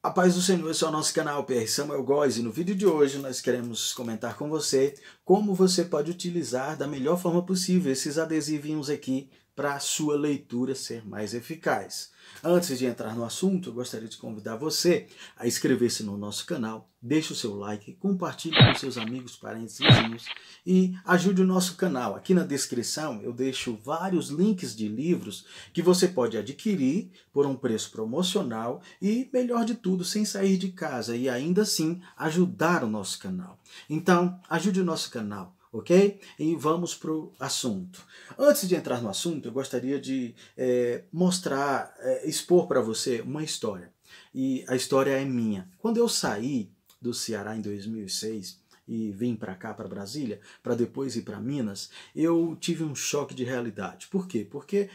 A paz do Senhor, esse é o nosso canal PR Samuel Góes e no vídeo de hoje nós queremos comentar com você como você pode utilizar da melhor forma possível esses adesivinhos aqui para a sua leitura ser mais eficaz. Antes de entrar no assunto, eu gostaria de convidar você a inscrever-se no nosso canal, deixe o seu like, compartilhe com seus amigos, parentes e vizinhos e ajude o nosso canal. Aqui na descrição eu deixo vários links de livros que você pode adquirir por um preço promocional e, melhor de tudo, sem sair de casa e ainda assim ajudar o nosso canal. Então, ajude o nosso canal. Ok? E vamos para o assunto. Antes de entrar no assunto, eu gostaria de expor para você uma história. E a história é minha. Quando eu saí do Ceará em 2006 e vim para cá, para Brasília, para depois ir para Minas, eu tive um choque de realidade. Por quê? Porque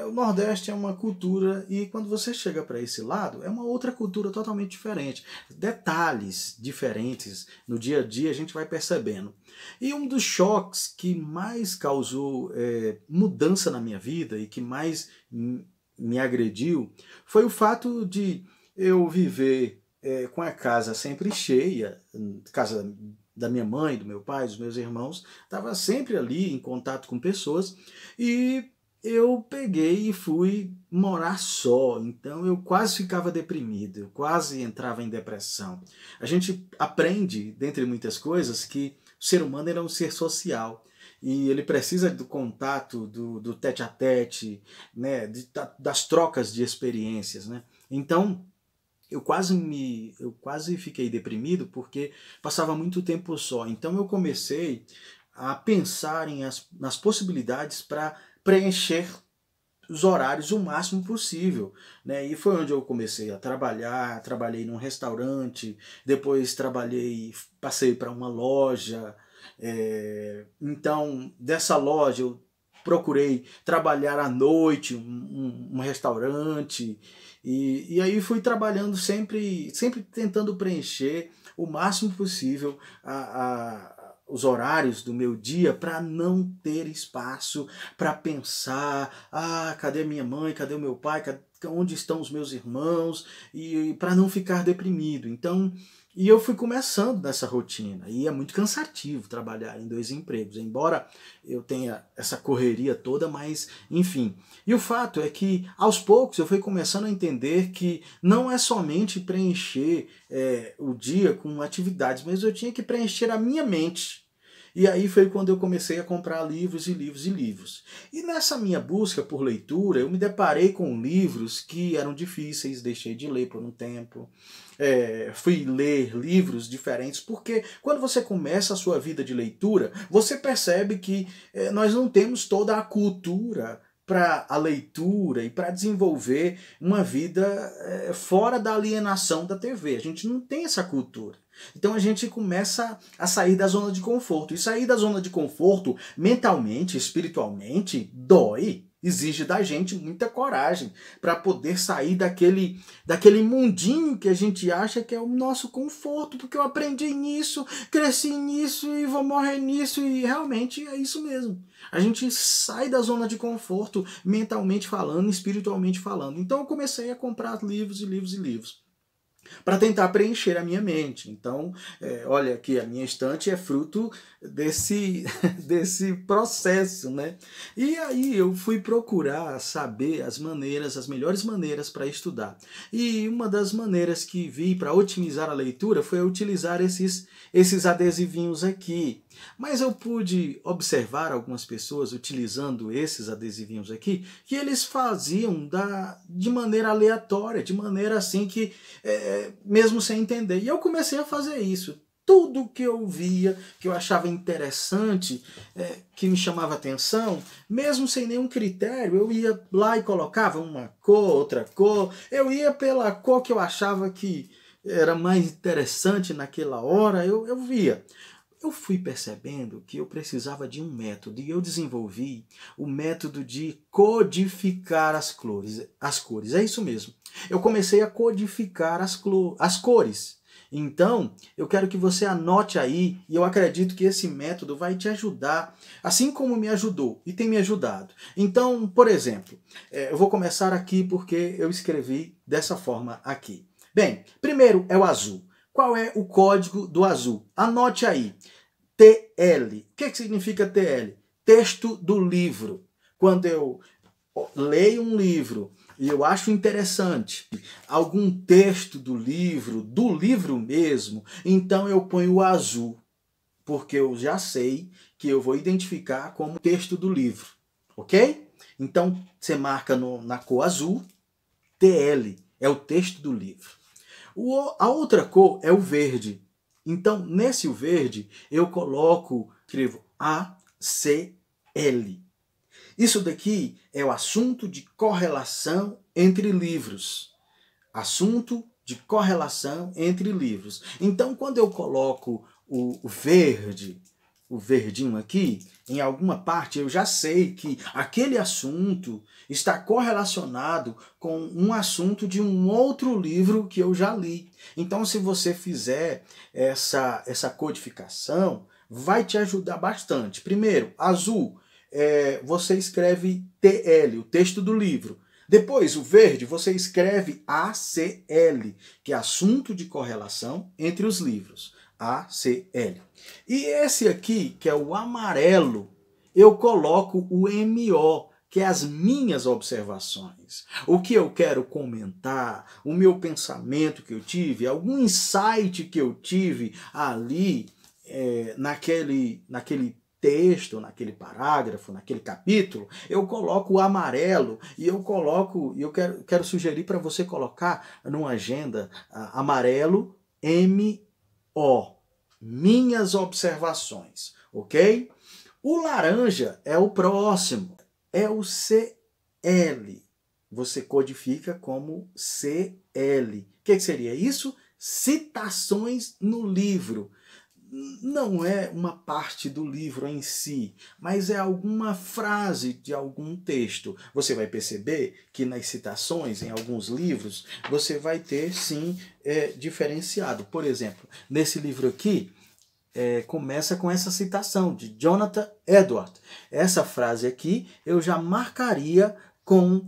o Nordeste é uma cultura e quando você chega para esse lado, é uma outra cultura totalmente diferente. Detalhes diferentes no dia a dia a gente vai percebendo. E um dos choques que mais causou mudança na minha vida e que mais me agrediu foi o fato de eu viver com a casa sempre cheia, casa da minha mãe, do meu pai, dos meus irmãos, estava sempre ali em contato com pessoas e eu peguei e fui morar só, então eu quase ficava deprimido, eu quase entrava em depressão. A gente aprende, dentre muitas coisas, que o ser humano é um ser social e ele precisa do contato, do tete-a-tete, né, das trocas de experiências, né? Então, eu quase fiquei deprimido porque passava muito tempo só. Então eu comecei a pensar nas possibilidades para preencher os horários o máximo possível, né? E foi onde eu comecei a trabalhar, trabalhei num restaurante, depois passei para uma loja, então dessa loja eu procurei trabalhar à noite, um restaurante, e aí fui trabalhando sempre tentando preencher o máximo possível os horários do meu dia para não ter espaço para pensar, cadê minha mãe, cadê o meu pai, onde estão os meus irmãos, e para não ficar deprimido. Então, e eu fui começando nessa rotina, e é muito cansativo trabalhar em 2 empregos, embora eu tenha essa correria toda, mas enfim. E o fato é que, aos poucos, eu fui começando a entender que não é somente preencher o dia com atividades, mas eu tinha que preencher a minha mente. E aí foi quando eu comecei a comprar livros e livros e livros. E nessa minha busca por leitura, eu me deparei com livros que eram difíceis, deixei de ler por um tempo. Fui ler livros diferentes, porque quando você começa a sua vida de leitura, você percebe que nós não temos toda a cultura para a leitura e para desenvolver uma vida fora da alienação da TV. A gente não tem essa cultura. Então a gente começa a sair da zona de conforto. E sair da zona de conforto, mentalmente, espiritualmente, dói. Exige da gente muita coragem para poder sair daquele mundinho que a gente acha que é o nosso conforto, porque eu aprendi nisso, cresci nisso e vou morrer nisso, e realmente é isso mesmo. A gente sai da zona de conforto, mentalmente falando, espiritualmente falando. Então eu comecei a comprar livros e livros e livros para tentar preencher a minha mente. Então, olha que a minha estante é fruto desse processo, né? E aí eu fui procurar saber as melhores maneiras para estudar. E uma das maneiras que vi para otimizar a leitura foi utilizar esses adesivinhos aqui. Mas eu pude observar algumas pessoas utilizando esses adesivinhos aqui, que eles faziam de maneira aleatória, de maneira assim que, mesmo sem entender. E eu comecei a fazer isso. Tudo que eu via, que eu achava interessante, que me chamava atenção, mesmo sem nenhum critério, eu ia lá e colocava uma cor, outra cor, eu ia pela cor que eu achava que era mais interessante naquela hora, eu via. Eu fui percebendo que eu precisava de um método e eu desenvolvi o método de codificar as cores. É isso mesmo. Eu comecei a codificar as cores. Então, eu quero que você anote aí, e eu acredito que esse método vai te ajudar, assim como me ajudou e tem me ajudado. Então, por exemplo, eu vou começar aqui porque eu escrevi dessa forma aqui. Bem, Primeiro é o azul. Qual é o código do azul? Anote aí. TL. O que significa TL? Texto do livro. Quando eu leio um livro e eu acho interessante algum texto do livro mesmo, então eu ponho o azul, porque eu já sei que eu vou identificar como texto do livro, ok? Então você marca na cor azul, TL, é o texto do livro. A outra cor é o verde. Então, nesse verde, eu escrevo ACL. Isso daqui é o assunto de correlação entre livros. Assunto de correlação entre livros. Então, quando eu coloco o verde, o verdinho aqui, em alguma parte, eu já sei que aquele assunto está correlacionado com um assunto de um outro livro que eu já li. Então, se você fizer essa codificação, vai te ajudar bastante. Primeiro, azul, você escreve TL, o texto do livro. Depois, o verde, você escreve ACL, que é assunto de correlação entre os livros. ACL. E esse aqui, que é o amarelo, eu coloco o MO, que é as minhas observações. O que eu quero comentar, o meu pensamento que eu tive, algum insight que eu tive ali naquele texto, naquele parágrafo, naquele capítulo, eu coloco o amarelo e eu quero sugerir para você colocar numa agenda amarelo MO, minhas observações, ok? O laranja é o próximo, é o CL. Você codifica como CL. O que seria isso? Citações no livro. Não é uma parte do livro em si, mas é alguma frase de algum texto. Você vai perceber que nas citações, em alguns livros, você vai ter, sim, diferenciado. Por exemplo, nesse livro aqui, começa com essa citação de Jonathan Edwards. Essa frase aqui eu já marcaria com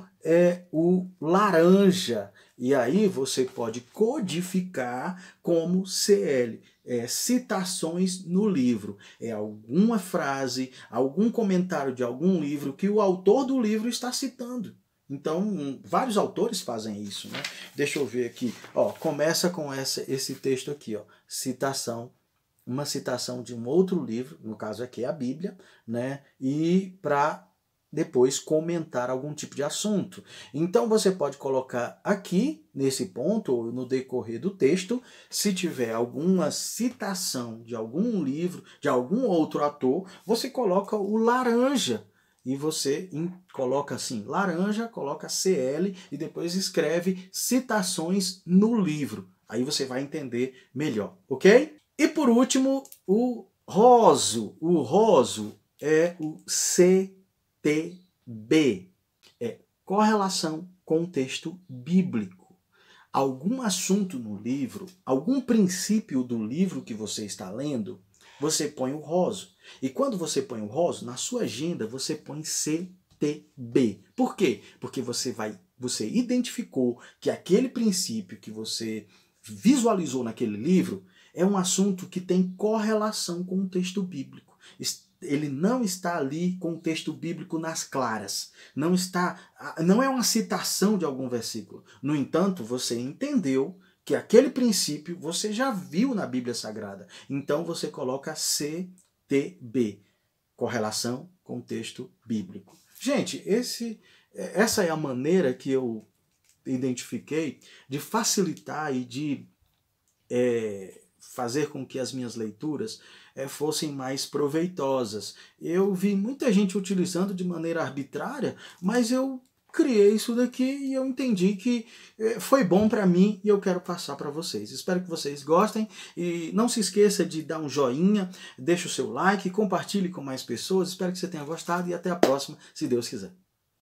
o laranja. E aí você pode codificar como CL. Citações no livro. É alguma frase, algum comentário de algum livro que o autor do livro está citando. Então, vários autores fazem isso, né? Deixa eu ver aqui. Ó, começa com esse texto aqui, ó, citação, uma citação de um outro livro, no caso aqui é a Bíblia, né? E para depois comentar algum tipo de assunto. Então você pode colocar aqui, nesse ponto, ou no decorrer do texto, se tiver alguma citação de algum livro, de algum outro autor, você coloca o laranja. E você coloca assim, laranja, coloca CL e depois escreve citações no livro. Aí você vai entender melhor, ok? E por último, o roso. O roso é o CTB, é correlação com o texto bíblico. Algum assunto no livro, algum princípio do livro que você está lendo, você põe o roso. E quando você põe o roso, na sua agenda você põe CTB. Por quê? Porque você identificou que aquele princípio que você visualizou naquele livro é um assunto que tem correlação com o texto bíblico. Ele não está ali com o texto bíblico nas claras. Não é uma citação de algum versículo. No entanto, você entendeu que aquele princípio você já viu na Bíblia Sagrada. Então você coloca CTB, correlação com o texto bíblico. Gente, essa é a maneira que eu identifiquei de facilitar e de fazer com que as minhas leituras fossem mais proveitosas. Eu vi muita gente utilizando de maneira arbitrária, mas eu criei isso daqui e eu entendi que foi bom para mim e eu quero passar para vocês. Espero que vocês gostem e não se esqueça de dar um joinha, deixe o seu like, compartilhe com mais pessoas. Espero que você tenha gostado e até a próxima, se Deus quiser.